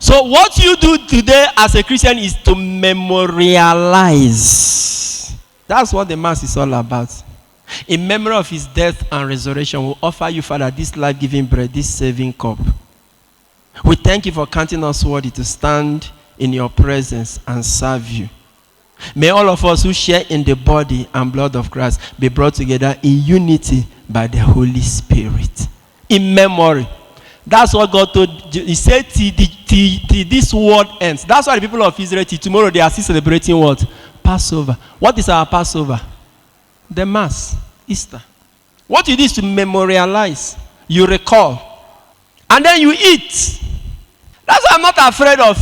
So what you do today as a Christian is to memorialize. That's what the Mass is all about. In memory of his death and resurrection, we offer you, Father, this life-giving bread, this saving cup. We thank you for counting us worthy to stand in your presence and serve you. May all of us who share in the body and blood of Christ be brought together in unity by the Holy Spirit. In memory. That's what God told. He said, till this world ends. That's why the people of Israel, tomorrow they are still celebrating what? Passover. What is our Passover? The Mass. Easter. What you do is to memorialize. You recall. And then you eat. That's why I'm not afraid of.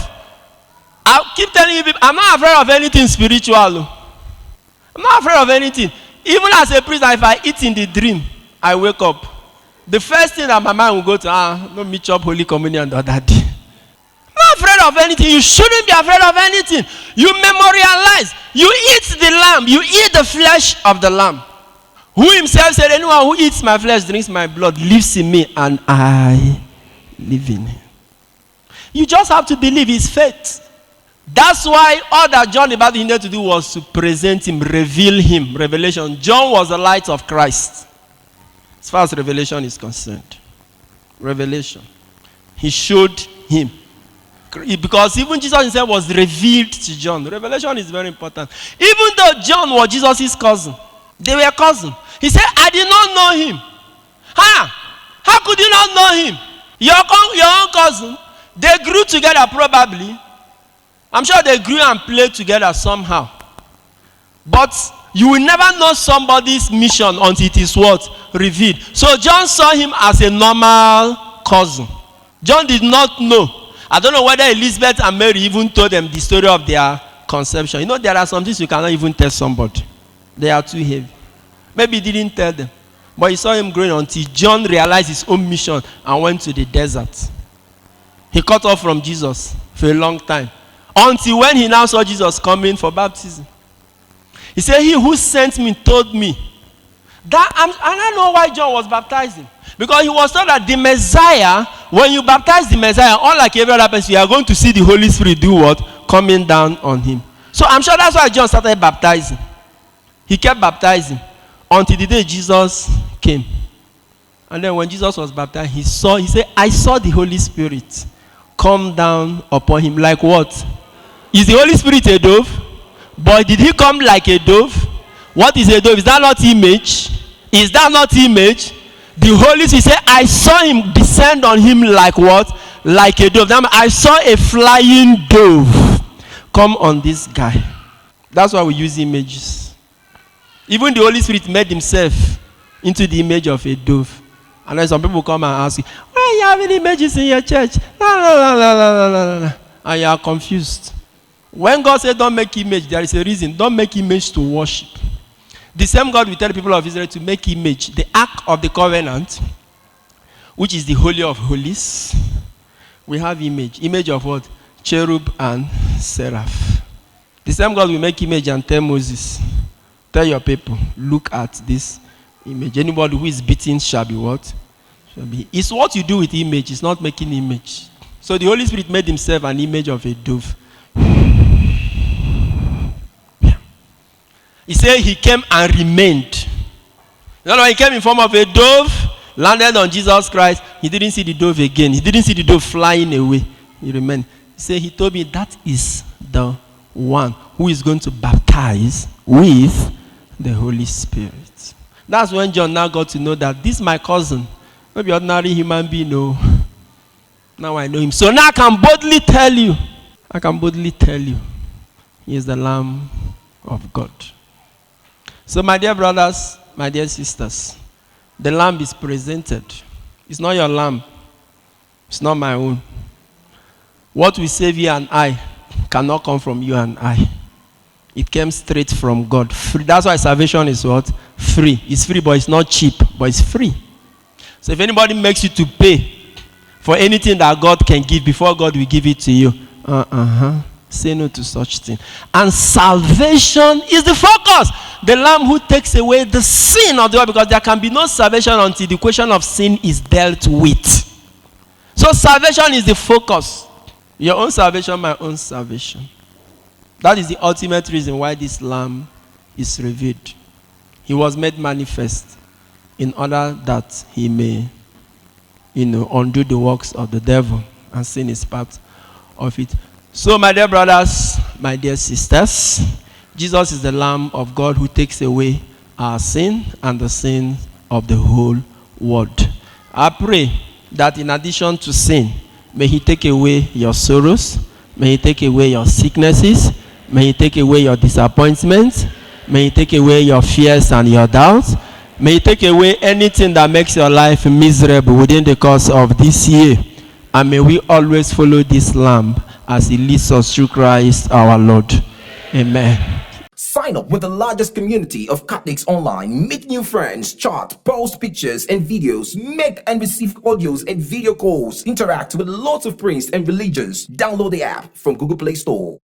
I keep telling you people, I'm not afraid of anything spiritual. I'm not afraid of anything. Even as a priest, if I eat in the dream, I wake up. The first thing that my mind will go to, no me chop Holy Communion the other day. I'm not afraid of anything. You shouldn't be afraid of anything. You memorialize. You eat the lamb. You eat the flesh of the lamb. Who himself said, anyone who eats my flesh, drinks my blood, lives in me, and I live in him. You just have to believe his faith. That's why all that John the Baptist needed to do was to present him, reveal him. Revelation. John was the light of Christ. As far as revelation is concerned. Revelation. He showed him. Because even Jesus himself was revealed to John. Revelation is very important. Even though John was Jesus' cousin. They were cousins. He said, I did not know him. How could you not know him? Your own cousin. They grew together probably. I'm sure they grew and played together somehow. But you will never know somebody's mission until it is what? Revealed. So John saw him as a normal cousin. John did not know. I don't know whether Elizabeth and Mary even told them the story of their conception. You know, there are some things you cannot even tell somebody. They are too heavy. Maybe he didn't tell them. But he saw him growing until John realized his own mission and went to the desert. He cut off from Jesus for a long time. Until when he now saw Jesus coming for baptism. He said, he who sent me told me. And I know why John was baptizing. Because he was told that the Messiah, when you baptize the Messiah, unlike every other person, you are going to see the Holy Spirit do what? Coming down on him. So I'm sure that's why John started baptizing. He kept baptizing until the day Jesus came. And then when Jesus was baptized, he said, I saw the Holy Spirit come down upon him like what? Is the Holy Spirit a dove? But did he come like a dove? What is a dove? Is that not image? Is that not image? The Holy Spirit said, I saw him descend on him like what? Like a dove. Now, I saw a flying dove come on this guy. That's why we use images. Even the Holy Spirit made himself into the image of a dove. And then some people come and ask you, why are you having images in your church? And you are confused. When God said don't make image, there is a reason. Don't make image to worship. The same God will tell the people of Israel to make image. The Ark of the Covenant, which is the Holy of Holies. We have image. Image of what? Cherub and seraph. The same God will make image and tell Moses, tell your people, look at this image. Anybody who is beaten shall be what? Shall be. It's what you do with image. It's not making image. So the Holy Spirit made himself an image of a dove. He said he came and remained. You know, he came in form of a dove, landed on Jesus Christ. He didn't see the dove again. He didn't see the dove flying away. He remained. He said, he told me that is the one who is going to baptize with the Holy Spirit. That's when John now got to know that this is my cousin. Maybe ordinary human being, no. Now I know him. So now I can boldly tell you. He is the Lamb of God. So my dear brothers, my dear sisters, the lamb is presented. It's not your lamb. It's not my own. What will save you and I cannot come from you and I. It came straight from God. Free. That's why salvation is what? Free. It's free, but it's not cheap, but it's free. So if anybody makes you to pay for anything that God can give before God will give it to you, say no to such thing. And salvation is the focus. The Lamb who takes away the sin of the world, because there can be no salvation until the question of sin is dealt with. So salvation is the focus. Your own salvation, my own salvation. That is the ultimate reason why this Lamb is revealed. He was made manifest in order that he may, undo the works of the devil, and sin is part of it. So, my dear brothers, my dear sisters, Jesus is the Lamb of God who takes away our sin and the sin of the whole world. I pray that in addition to sin, may he take away your sorrows, may he take away your sicknesses, may he take away your disappointments, may he take away your fears and your doubts, may he take away anything that makes your life miserable within the course of this year, and may we always follow this Lamb as he leads us through Christ our Lord. Amen. Sign up with the largest community of Catholics online. Meet new friends, chat, post pictures and videos, make and receive audios and video calls, interact with lots of priests and religions. Download the app from Google Play Store.